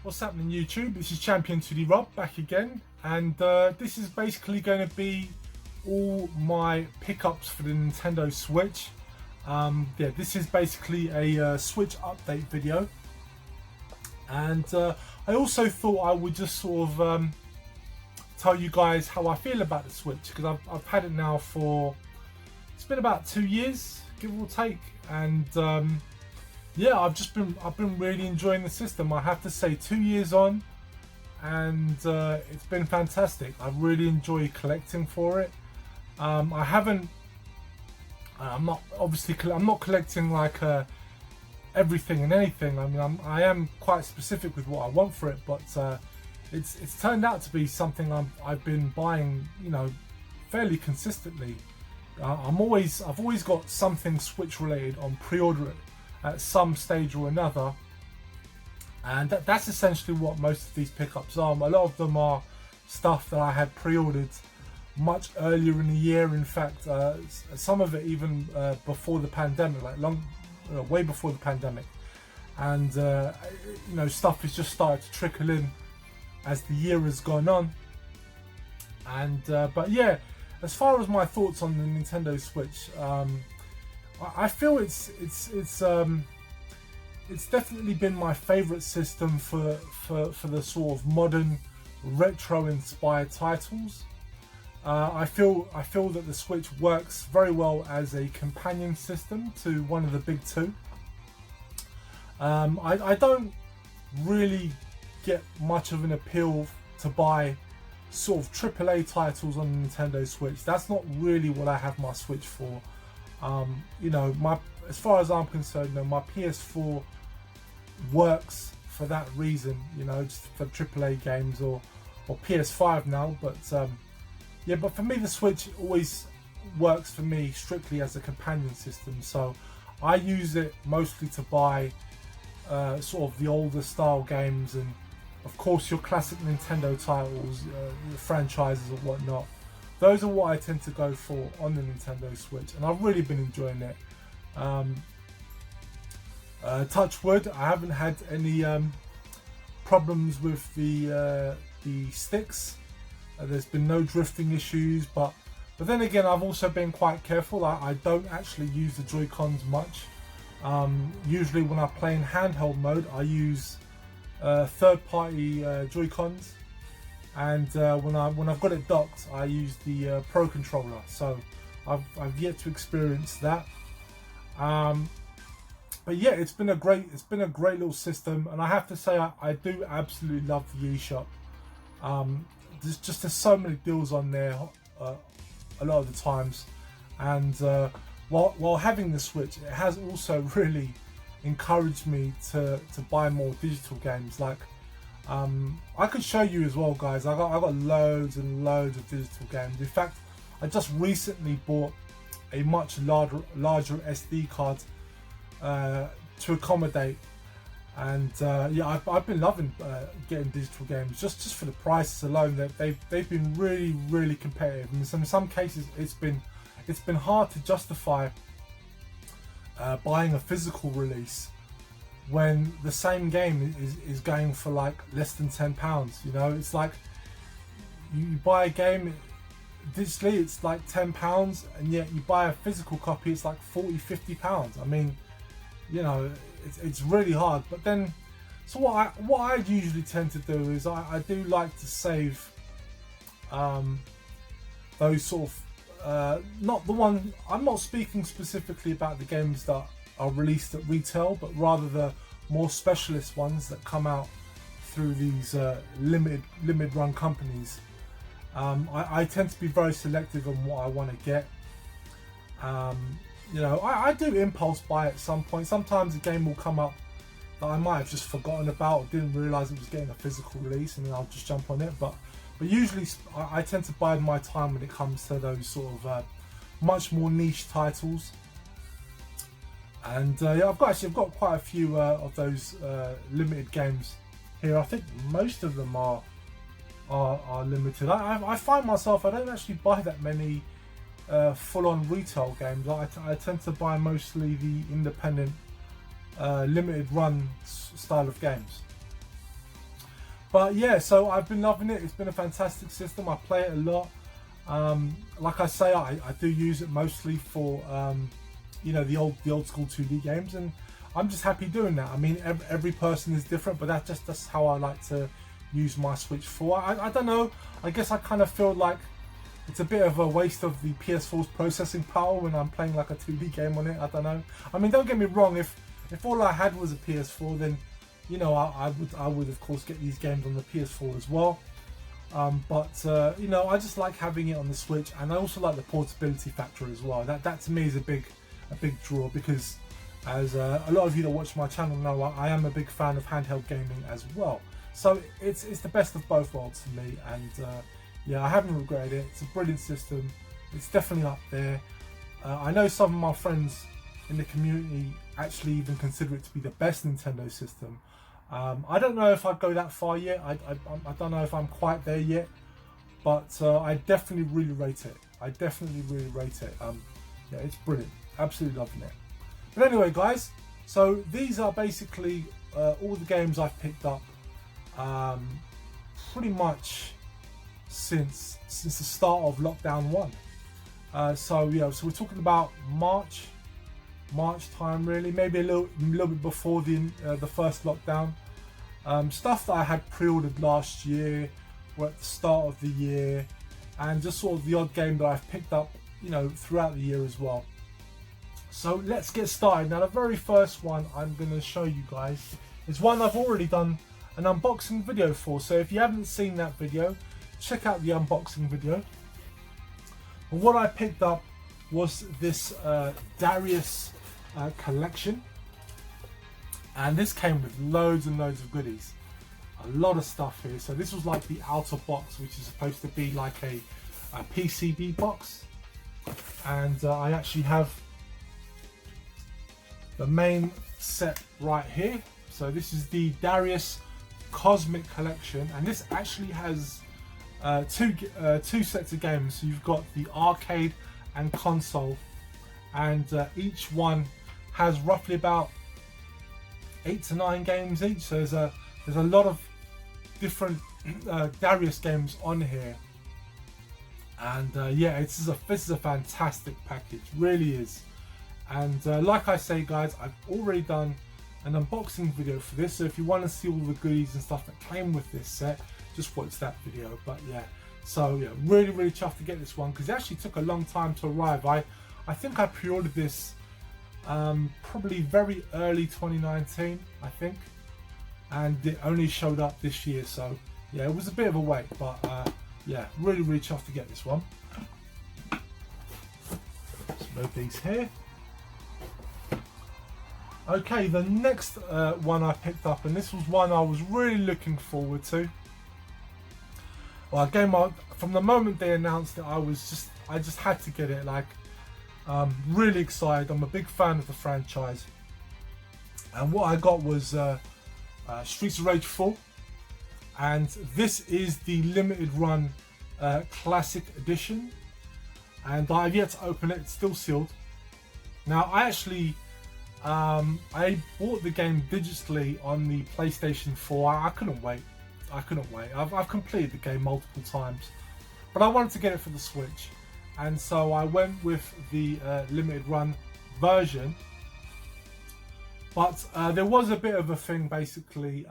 What's happening YouTube? This is Champion 2D Rob back again, and this is basically going to be all my pickups for the Nintendo Switch. Yeah, this is basically a Switch update video, and I also thought I would just sort of tell you guys how I feel about the Switch, because I've had it now for, it's been about 2 years, give or take, and yeah, I've been really enjoying the system. I have to say, 2 years on, and it's been fantastic. I really enjoy collecting for it. I'm not collecting like everything and anything. I mean, I am quite specific with what I want for it, but it's turned out to be something I've been buying, you know, fairly consistently. I've always got something Switch related on pre-order at some stage or another, and that's essentially what most of these pickups are. A lot of them are stuff that I had pre-ordered much earlier in the year. In fact, some of it even before the pandemic, like way before the pandemic, and you know, stuff has just started to trickle in as the year has gone on. And but yeah, as far as my thoughts on the Nintendo Switch, I feel it's definitely been my favourite system for the sort of modern retro inspired titles. I feel that the Switch works very well as a companion system to one of the big two. I don't really get much of an appeal to buy sort of AAA titles on the Nintendo Switch. That's not really what I have my Switch for. You know, as far as I'm concerned, you know, my PS4 works for that reason, you know, just for AAA games, or PS5 now, but yeah, but for me the Switch always works for me strictly as a companion system. So I use it mostly to buy sort of the older style games, and of course your classic Nintendo titles, the franchises or whatnot. Those are what I tend to go for on the Nintendo Switch, and I've really been enjoying it. Touch wood, I haven't had any problems with the sticks. There's been no drifting issues, but then again, I've also been quite careful. I don't actually use the Joy-Cons much. Usually when I play in handheld mode, I use third-party Joy-Cons, and when I've got it docked, I use the Pro controller. So I've yet to experience that. But yeah, it's been a great little system, and I have to say I do absolutely love the eShop. There's so many deals on there a lot of the times, and while having the Switch, it has also really encouraged me to buy more digital games. Like I could show you as well, guys. I got loads and loads of digital games. In fact, I just recently bought a much larger SD card to accommodate, and yeah, I've been loving getting digital games just for the prices alone. That they've been really competitive. And in some cases, it's been hard to justify buying a physical release when the same game is going for like less than £10. You know, it's like you buy a game digitally, it's like £10, and yet you buy a physical copy, it's like £40–50. I mean, you know, it's really hard. But then, so what I usually tend to do is I do like to save those sort of not the one. I'm not speaking specifically about the games that are released at retail, but rather the more specialist ones that come out through these limited run companies. I tend to be very selective on what I want to get. You know, I do impulse buy at some point. Sometimes a game will come up that I might have just forgotten about, or didn't realise it was getting a physical release, and then I'll just jump on it. But usually I tend to bide my time when it comes to those sort of much more niche titles. And yeah, I've got quite a few of those limited games here. I think most of them are limited. I find myself, I don't actually buy that many full-on retail games. I tend to buy mostly the independent limited run style of games. But yeah, so I've been loving it. It's been a fantastic system. I play it a lot. Like I say, I do use it mostly for you know, the old school 2D games, and I'm just happy doing that. I mean, every person is different, but that's how I like to use my Switch for. I don't know. I guess I kind of feel like it's a bit of a waste of the PS4's processing power when I'm playing like a 2D game on it. I don't know. I mean, don't get me wrong. If all I had was a PS4, then you know I would of course get these games on the PS4 as well. But you know, I just like having it on the Switch, and I also like the portability factor as well. That to me is a big draw, because as a lot of you that watch my channel know, I am a big fan of handheld gaming as well. So it's the best of both worlds to me, and yeah, I haven't regretted it. It's a brilliant system. It's definitely up there. I know some of my friends in the community actually even consider it to be the best Nintendo system. I don't know if I'd go that far yet. I don't know if I'm quite there yet, but I definitely really rate it. Yeah, it's brilliant. Absolutely loving it. But anyway, guys, so these are basically all the games I've picked up pretty much since the start of Lockdown 1. So yeah, so we're talking about March time, really, maybe a little bit before the first lockdown. Stuff that I had pre-ordered last year or at the start of the year, and just sort of the odd game that I've picked up, you know, throughout the year as well. So let's get started. Now, the very first one I'm going to show you guys is one I've already done an unboxing video for. So if you haven't seen that video, check out the unboxing video. But what I picked up was this Darius Collection, and this came with loads and loads of goodies, a lot of stuff here. So this was like the outer box, which is supposed to be like a PCB box, and I actually have the main set right here. So this is the Darius Cosmic Collection, and this actually has two sets of games. So you've got the arcade and console, and each one has roughly about 8 to 9 games each. So there's a lot of different Darius games on here, and yeah, this is a fantastic package, really is. And like I say, guys, I've already done an unboxing video for this, so if you want to see all the goodies and stuff that came with this set, just watch that video. But yeah, so yeah, really chuffed to get this one, because it actually took a long time to arrive. I think I pre-ordered this probably very early 2019, I think, and it only showed up this year. So yeah, it was a bit of a wait, but yeah, really chuffed to get this one. Let's move these here. Okay, the next one I picked up, and this was one I was really looking forward to. Well, again, from the moment they announced it, I just had to get it. Like, really excited. I'm a big fan of the franchise, and what I got was Streets of Rage 4, and this is the limited run classic edition, and I have yet to open it. It's still sealed. Now, I actually I bought the game digitally on the PlayStation 4. I couldn't wait. I've completed the game multiple times, but I wanted to get it for the Switch, and so I went with the limited run version. But there was a bit of a thing, basically.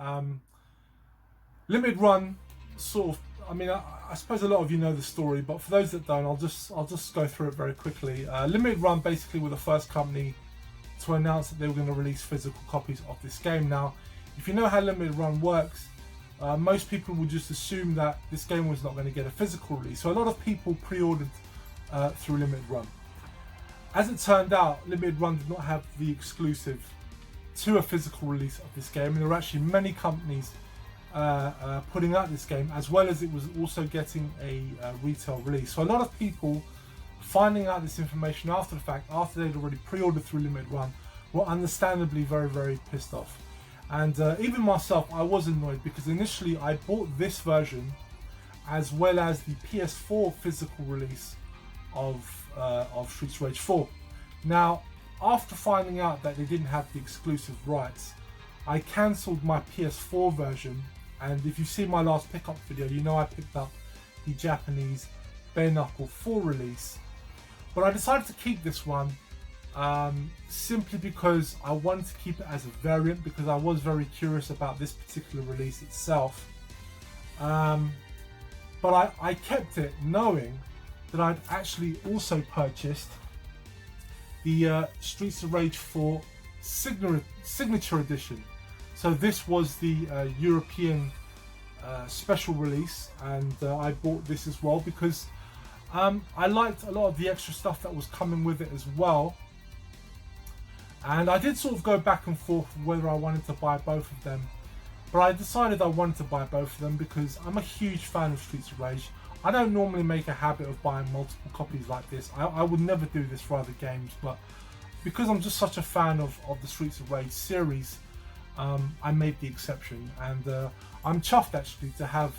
Limited run, sort of. I mean, I suppose a lot of you know the story, but for those that don't, I'll just go through it very quickly. Limited run basically were the first company to announce that they were going to release physical copies of this game. Now, if you know how limited run works, most people would just assume that this game was not going to get a physical release. So a lot of people pre-ordered through limited run. As it turned out, limited run did not have the exclusive to a physical release of this game, and there were actually many companies putting out this game, as well as it was also getting a retail release. So a lot of people finding out this information after the fact, after they'd already pre-ordered through limited run, were understandably very pissed off. And even myself, I was annoyed, because initially I bought this version as well as the PS4 physical release of Streets of Rage 4. Now, after finding out that they didn't have the exclusive rights, I cancelled my PS4 version and if you see my last pickup video, you know I picked up the Japanese Bare Knuckle 4 release. But I decided to keep this one simply because I wanted to keep it as a variant, because I was very curious about this particular release itself. But I kept it knowing that I'd actually also purchased the Streets of Rage 4 Signature Edition. So this was the European special release, and I bought this as well because I liked a lot of the extra stuff that was coming with it as well. And I did sort of go back and forth whether I wanted to buy both of them, but I decided I wanted to buy both of them because I'm a huge fan of Streets of Rage. I don't normally make a habit of buying multiple copies like this. I would never do this for other games, but because I'm just such a fan of the Streets of Rage series, I made the exception, and I'm chuffed actually to have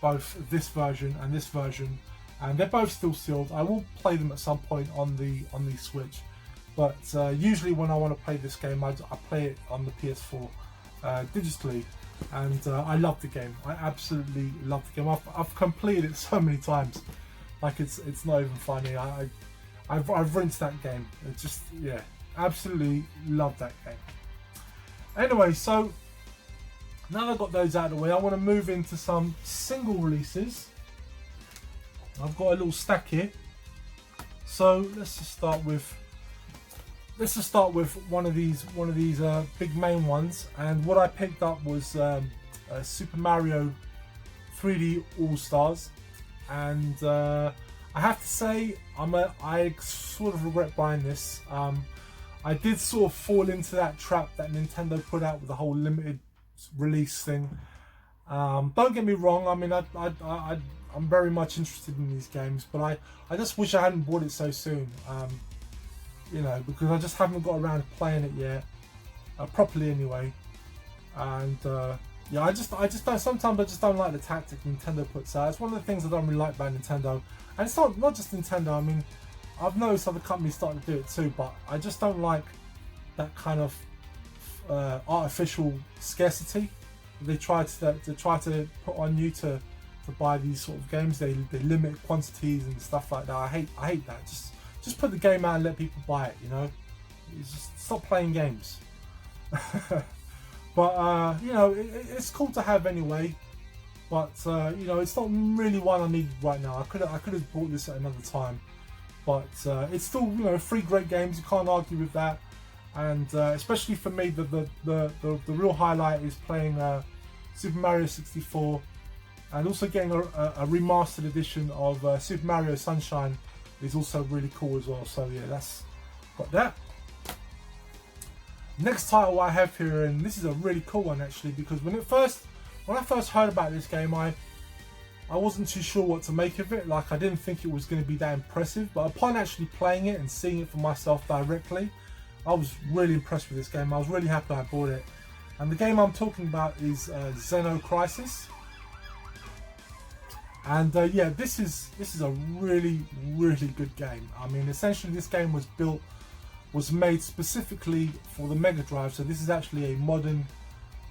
both this version and this version, and they're both still sealed. I will play them at some point on the Switch, but usually when I want to play this game, I play it on the PS4 digitally, and I love the game. I absolutely love the game. I've completed it so many times, like it's not even funny. I've rinsed that game. It's just, yeah, absolutely love that game. Anyway, so now that I've got those out of the way, I want to move into some single releases. I've got a little stack here, so let's just start with one of these big main ones. And what I picked up was Super Mario 3D All Stars, and I have to say I sort of regret buying this. I did sort of fall into that trap that Nintendo put out with the whole limited release thing. Don't get me wrong, I mean I'm very much interested in these games, but I just wish I hadn't bought it so soon. You know, because I just haven't got around to playing it yet, properly anyway. And yeah, I just don't. Sometimes I just don't like the tactic Nintendo puts out. It's one of the things I don't really like about Nintendo, and it's not just Nintendo. I mean, I've noticed other companies starting to do it too, but I just don't like that kind of artificial scarcity they try to put on you to buy these sort of games. They limit quantities and stuff like that. I hate that. Just put the game out and let people buy it, you know. Just stop playing games. But you know, it's cool to have anyway. But you know, it's not really one I need right now. I could have bought this at another time. But it's still, you know, 3 great games. You can't argue with that. And especially for me, the real highlight is playing Super Mario 64, and also getting a remastered edition of Super Mario Sunshine is also really cool as well. So yeah, that's got that. Next title I have here, and this is a really cool one actually, because when I first heard about this game, I wasn't too sure what to make of it. Like, I didn't think it was going to be that impressive, but upon actually playing it and seeing it for myself directly, I was really impressed with this game. I was really happy I bought it. And the game I'm talking about is Zeno Crisis. And yeah, this is a really good game. I mean, essentially this game was made specifically for the Mega Drive. So this is actually a modern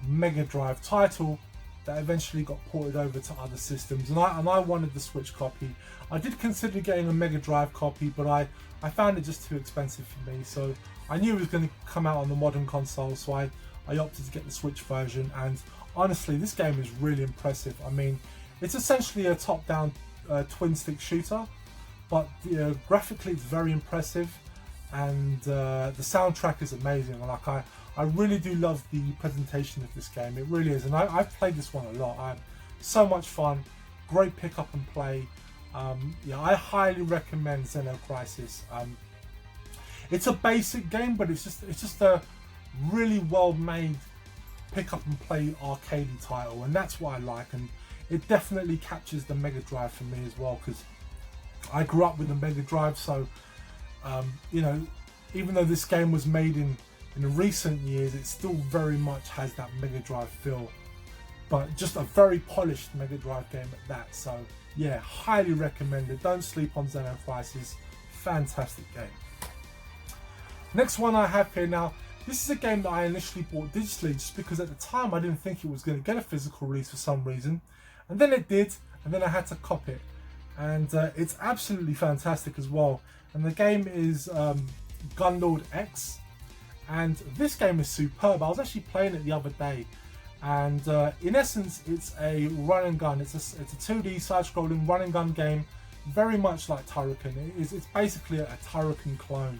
Mega Drive title that eventually got ported over to other systems, and I wanted the Switch copy. I did consider getting a Mega Drive copy, but I found it just too expensive for me. So I knew it was going to come out on the modern console, so I opted to get the Switch version. And honestly, this game is really impressive. I mean, it's essentially a top-down twin stick shooter, but graphically it's very impressive, and the soundtrack is amazing. Like, I really do love the presentation of this game. It really is, and I've played this one a lot. I had so much fun. Great pick up and play. Yeah, I highly recommend Zeno Crisis. It's a basic game, but it's just a really well made pick up and play arcadey title, and that's what I like. And it definitely captures the Mega Drive for me as well, because I grew up with the Mega Drive. So you know, even though this game was made in recent years, it still very much has that Mega Drive feel, but just a very polished Mega Drive game at that. So yeah, highly recommended. Don't sleep on Zeno Crisis. Fantastic game. Next one I have here now, This is a game that I initially bought digitally just because at the time I didn't think it was going to get a physical release for some reason, and then it did, and then I had to cop it, and it's absolutely fantastic as well. And the game is Gunnard X, and this game is superb. I was actually playing it the other day, and in essence it's a run and gun. It's a 2D side-scrolling run and gun game, very much like Turrican. It's basically a Turrican clone.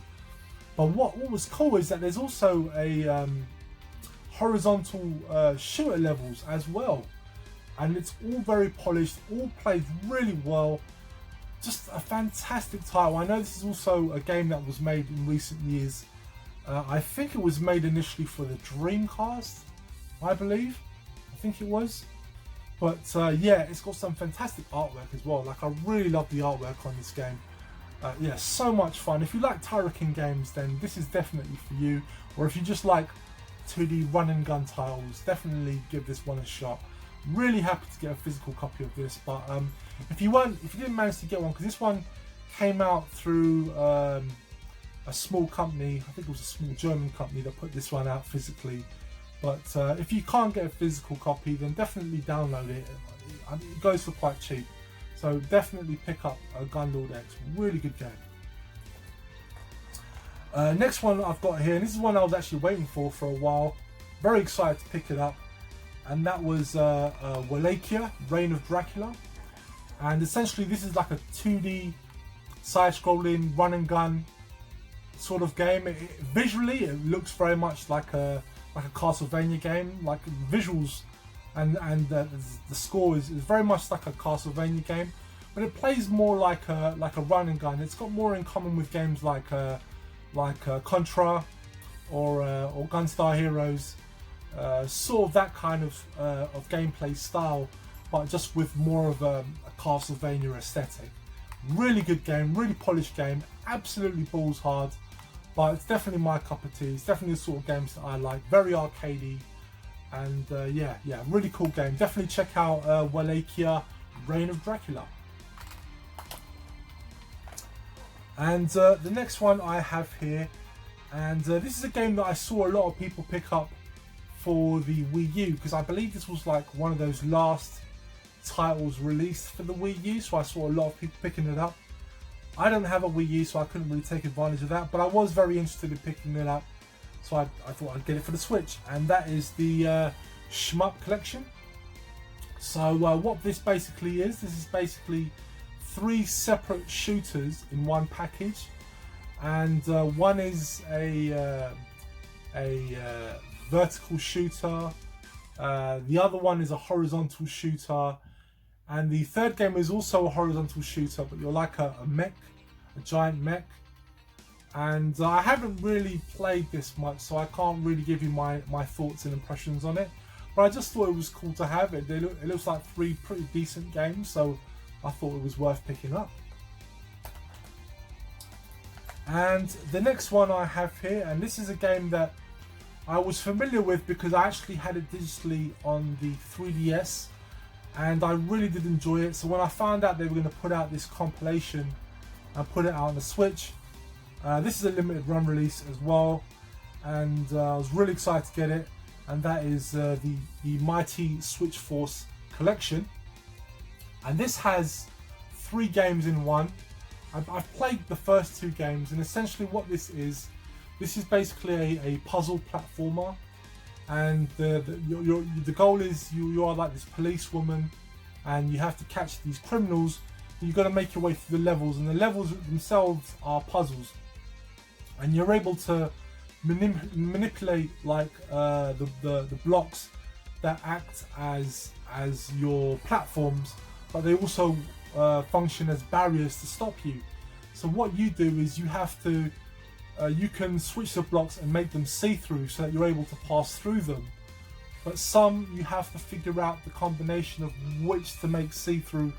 But what was cool is that there's also a horizontal shooter levels as well, and it's all very polished, all played really well. Just a fantastic title. I know this is also a game that was made in recent years. I think it was made initially for the Dreamcast, I believe. I think it was. But yeah, it's got some fantastic artwork as well. Like, I really love the artwork on this game. Yeah, so much fun. If you like Turrican games, then this is definitely for you. Or if you just like 2D run and gun titles, definitely give this one a shot. Really happy to get a physical copy of this. But if you didn't manage to get one, because this one came out through a small company, I think it was a small German company that put this one out physically. But if you can't get a physical copy, then definitely download it. It goes for quite cheap. So definitely pick up Gunnard X. Really good game. Next one I've got here, and this is one I was actually waiting for a while. Very excited to pick it up. And that was Walachia, Reign of Dracula. And essentially this is like a 2D side-scrolling run and gun sort of game. Visually it looks very much like a Castlevania game. Like visuals and the score is very much like a Castlevania game, but it plays more like a run and gun. It's got more in common with games like Contra or Gunstar Heroes, sort of that kind of gameplay style, but just with more of a Castlevania aesthetic. Really good game, really polished game, absolutely balls hard, but it's definitely my cup of tea. It's definitely the sort of games that I like, very arcadey. And yeah, really cool game. Definitely check out Walachia, Reign of Dracula. And the next one I have here, and this is a game that I saw a lot of people pick up for the Wii U, because I believe this was like one of those last titles released for the Wii U, so I saw a lot of people picking it up. I don't have a Wii U, so I couldn't really take advantage of that, but I was very interested in picking it up. So I thought I'd get it for the Switch, and that is the SMUP collection. So what this basically is, this is basically 3 separate shooters in one package, and one is a vertical shooter, the other one is a horizontal shooter, and the third game is also a horizontal shooter, but you're like a mech, a giant mech. And I haven't really played this much, so I can't really give you my thoughts and impressions on it. But I just thought it was cool to have it. It looks like 3 pretty decent games, so I thought it was worth picking up. And the next one I have here, and this is a game that I was familiar with because I actually had it digitally on the 3DS, and I really did enjoy it. So when I found out they were going to put out this compilation and put it out on the Switch, this is a limited run release as well, and I was really excited to get it, and that is the Mighty Switch Force collection. And this has 3 games in one. I've played the first 2 games, and essentially what this is basically a puzzle platformer, and the goal is you are like this policewoman, and you have to catch these criminals. You've got to make your way through the levels, and the levels themselves are puzzles. And you're able to manipulate like the blocks that act as your platforms, but they also function as barriers to stop you. So what you do is you have to you can switch the blocks and make them see-through so that you're able to pass through them. But some you have to figure out the combination of which to make see-through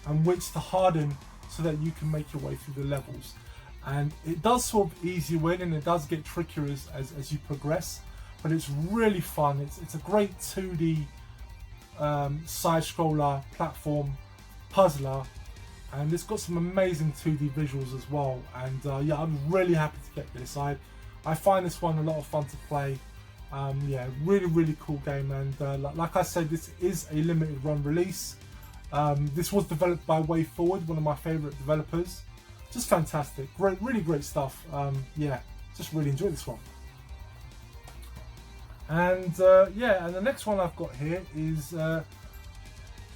and which to harden so that you can make your way through the levels. And it does sort of ease you in, and it does get trickier as you progress, but it's really fun. It's a great 2D side-scroller platform puzzler, and it's got some amazing 2D visuals as well. And yeah, I'm really happy to get this. I I find this one a lot of fun to play. Yeah, really cool game, and like I said, this is a limited run release. This was developed by Way Forward, one of my favourite developers. Just fantastic, really great stuff. Yeah, just really enjoyed this one. And yeah, and the next one I've got here is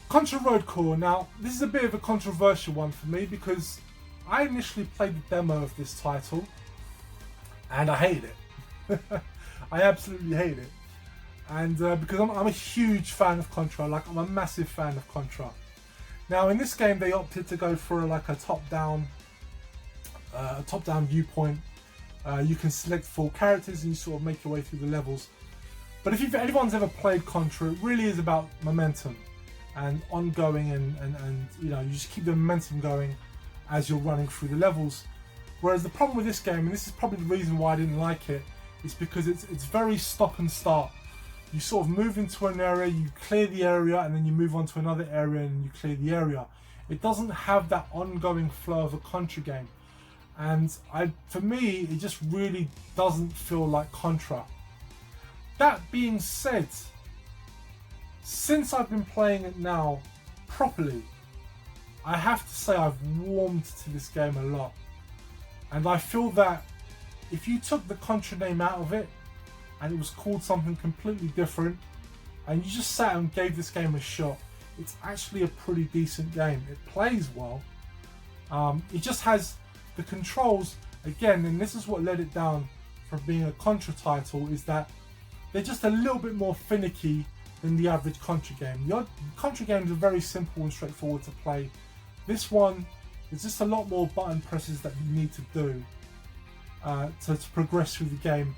Contra Road Core. Now, this is a bit of a controversial one for me because I initially played the demo of this title and I hated it. I absolutely hate it. And because I'm a huge fan of Contra, like I'm a massive fan of Contra. Now in this game they opted to go for like a top-down viewpoint. You can select 4 characters and you sort of make your way through the levels. But if anyone's ever played Contra, it really is about momentum and ongoing, and you know, you just keep the momentum going as you're running through the levels. Whereas the problem with this game, and this is probably the reason why I didn't like it, is because it's very stop and start. You sort of move into an area, you clear the area, and then you move on to another area and you clear the area. It doesn't have that ongoing flow of a Contra game. And for me, it just really doesn't feel like Contra. That being said, since I've been playing it now properly, I have to say I've warmed to this game a lot. And I feel that if you took the Contra name out of it and it was called something completely different and you just sat and gave this game a shot, it's actually a pretty decent game. It plays well. It just has the controls, again, and this is what let it down from being a Contra title, is that they're just a little bit more finicky than the average Contra game. The Contra games are very simple and straightforward to play. This one is just a lot more button presses that you need to do to progress through the game,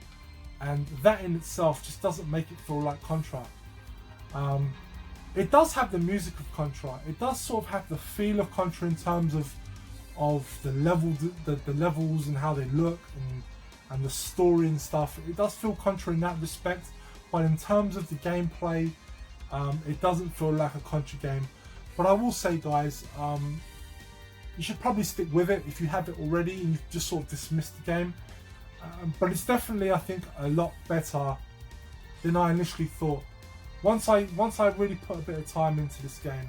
and that in itself just doesn't make it feel like Contra. It does have the music of Contra. It does sort of have the feel of Contra in terms of the levels and how they look and the story and stuff. It does feel Contra in that respect, but in terms of the gameplay, it doesn't feel like a Contra game. But I will say, guys, you should probably stick with it if you have it already and you've just sort of dismissed the game. But it's definitely, I think, a lot better than I initially thought. Once I really put a bit of time into this game,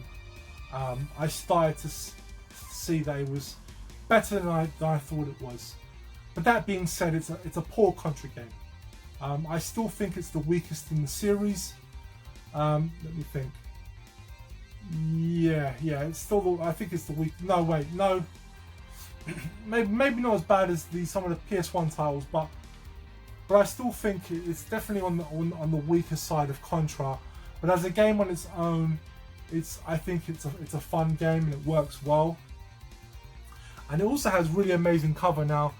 I started to see that it was better than I thought it was. But that being said, it's a poor Contra game. I still think it's the weakest in the series. Let me think. Yeah, it's still I think it's the weak. No, wait, no. maybe not as bad as some of the PS1 titles, but I still think it's definitely on the weaker side of Contra. But as a game on its own, I think it's a fun game and it works well. And it also has really amazing cover. Now,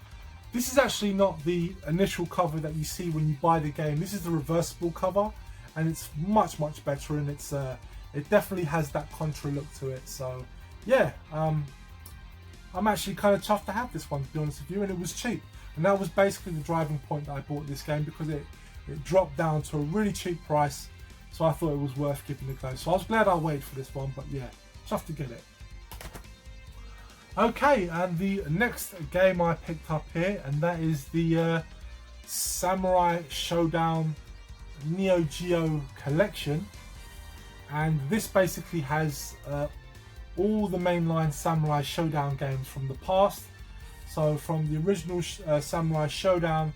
this is actually not the initial cover that you see when you buy the game. This is the reversible cover, and it's much better, and it definitely has that Contra look to it. So yeah, I'm actually kind of chuffed to have this one, to be honest with you, and it was cheap. And that was basically the driving point that I bought this game, because it dropped down to a really cheap price. So I thought it was worth giving it a go. So I was glad I waited for this one, but yeah, chuffed to get it. Okay, and the next game I picked up here, and that is the Samurai Showdown Neo Geo Collection. And this basically has all the mainline Samurai Showdown games from the past. So from the original Samurai Showdown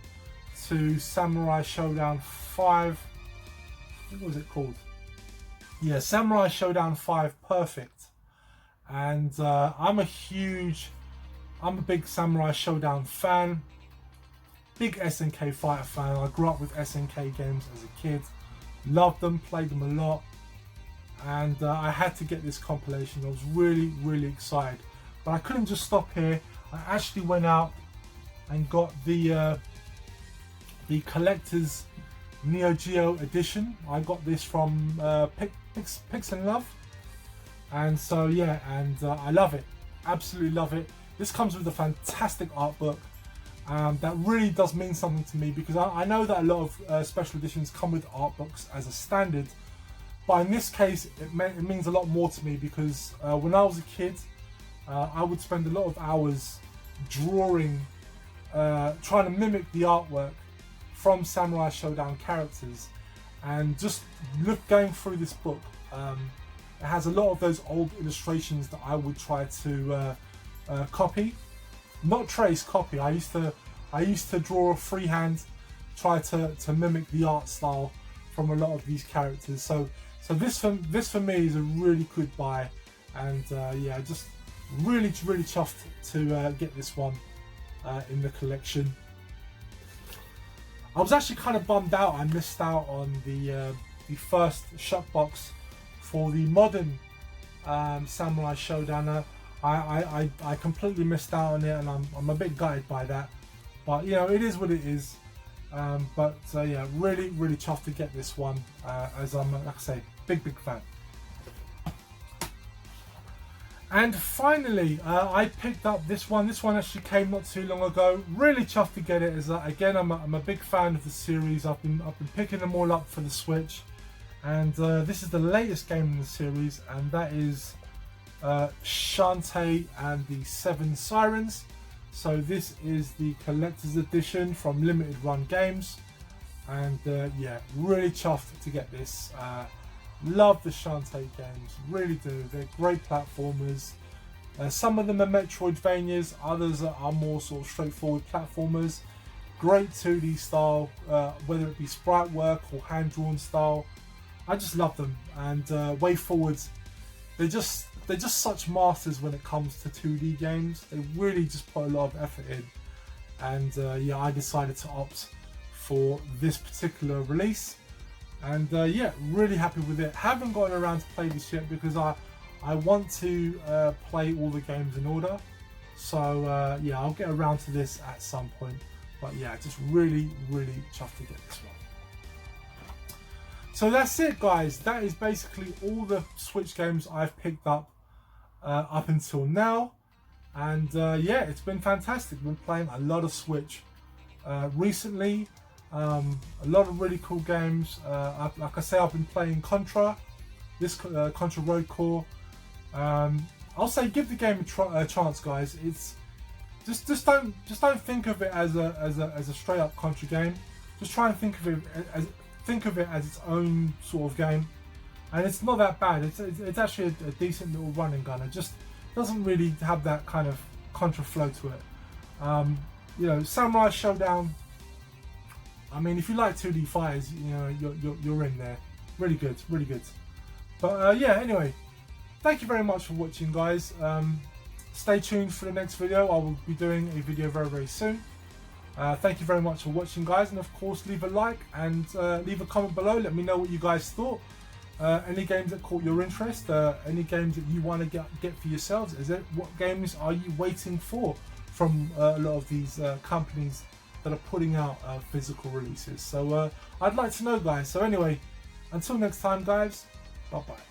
to Samurai Showdown 5, what was it called? Yeah, Samurai Showdown 5 Perfect. And I'm a big Samurai Showdown fan, big SNK fighter fan. I grew up with SNK games as a kid, loved them, played them a lot, and I had to get this compilation. I was really excited, but I couldn't just stop here. I actually went out and got the collector's Neo Geo edition. I got this from Pix and Love. And so yeah, and I love it, absolutely love it. This comes with a fantastic art book that really does mean something to me, because I know that a lot of special editions come with art books as a standard, but in this case it means a lot more to me, because when I was a kid I would spend a lot of hours drawing trying to mimic the artwork from Samurai Showdown characters, and just going through this book, it has a lot of those old illustrations that I would try to copy, not trace, copy. I used to draw freehand, try to mimic the art style from a lot of these characters. So this for me is a really good buy, and yeah, just really chuffed to get this one in the collection. I was actually kind of bummed out I missed out on the first shop box for the modern Samurai Showdown. I completely missed out on it, and I'm a bit gutted by that. But you know, it is what it is. But yeah, really chuffed to get this one, as I'm, like I say, big fan. And finally, I picked up this one. This one actually came not too long ago. Really chuffed to get it. As again, I'm a big fan of the series. I've been picking them all up for the Switch, and this is the latest game in the series, and that is Shantae and the Seven Sirens. So this is the collector's edition from Limited Run Games, and yeah, really chuffed to get this. Love the Shantae games, really do. They're great platformers. Some of them are Metroidvanias, others are more sort of straightforward platformers. Great 2D style, whether it be sprite work or hand-drawn style. I just love them, and WayForwards, they're just such masters when it comes to 2D games. They really just put a lot of effort in, and yeah, I decided to opt for this particular release. And yeah, really happy with it. Haven't gotten around to play this yet because I want to play all the games in order. So yeah, I'll get around to this at some point. But yeah, just really chuffed to get this one. So that's it, guys. That is basically all the Switch games I've picked up until now. And yeah, it's been fantastic. Been playing a lot of Switch recently. A lot of really cool games. Like I say, I've been playing Contra, this Contra Road Core. I'll say give the game a chance, guys. It's just don't think of it as a straight up Contra game. Just try and think of it as its own sort of game, and it's not that bad. It's actually a decent little running gun. It just doesn't really have that kind of Contra flow to it. You know, Samurai Showdown, I mean, if you like 2D fighters, you know, you're in there. Really good. But yeah, anyway, thank you very much for watching, guys. Stay tuned for the next video. I will be doing a video very soon. Thank you very much for watching, guys, and of course, leave a like and leave a comment below. Let me know what you guys thought. Any games that caught your interest, any games that you want to get for yourselves. What games are you waiting for from a lot of these companies that are putting out physical releases? So I'd like to know, guys. So anyway, until next time, guys, bye bye.